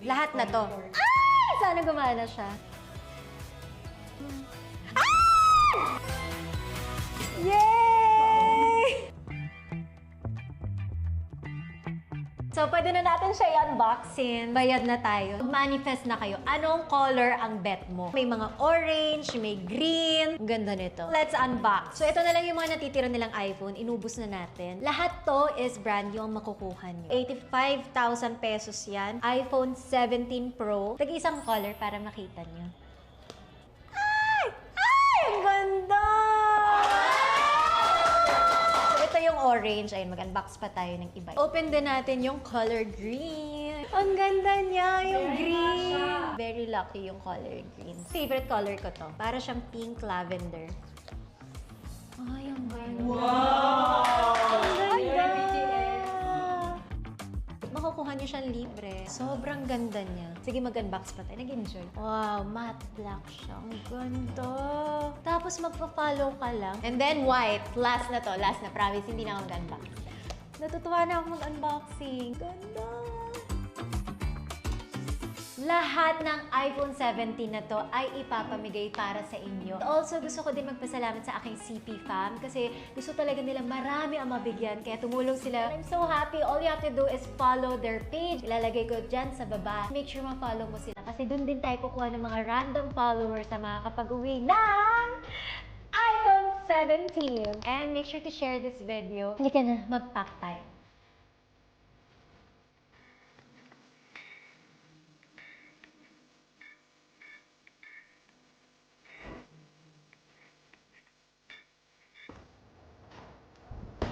Lahat na to. Ay! Sana gumana siya. Ah! Yay! So, pwede na natin siya i-unboxing. Bayad na tayo. Manifest na kayo. Anong color ang bet mo? May mga orange, may green. Ang ganda nito. Let's unbox. So, ito na lang yung mga natitira nilang iPhone. Inubos na natin. Lahat to is brand new ang makukuha nyo. 85,000 pesos yan. iPhone 17 Pro. Tag-isang color para makita nyo. Ay! Ay! Ang ganda! Ito yung orange. Ayun, mag-unbox pa tayo ng iba. Open din natin yung color green. Ang ganda niya, yung green. Very lucky yung color green. Favorite color ko to. Para siyang pink lavender. Ay, ang ganda. Wow! Ang ganda! Makukuha niyo siyang libre. Sobrang ganda niya. Sige, mag-unbox pa tayo. Nag-enjoy. Wow, matte black siya. Ang ganda. Tapos magpa-follow ka lang. And then white. Last na to. Last na. Promise, hindi na ako mag-unbox. Natutuwa na ako mag-unboxing. Ganda. Lahat ng iPhone 17 na to ay ipapamigay para sa inyo. Also, gusto ko din magpasalamat sa aking CP fam kasi gusto talaga nila marami ang mabigyan. Kaya tumulong sila. I'm so happy. All you have to do is follow their page. Ilalagay ko dyan sa baba. Make sure ma-follow mo sila kasi dun din tayo kukuha ng mga random followers na makakapag-uwi ng iPhone 17. And make sure to share this video. Halika na, mag-pack tayo.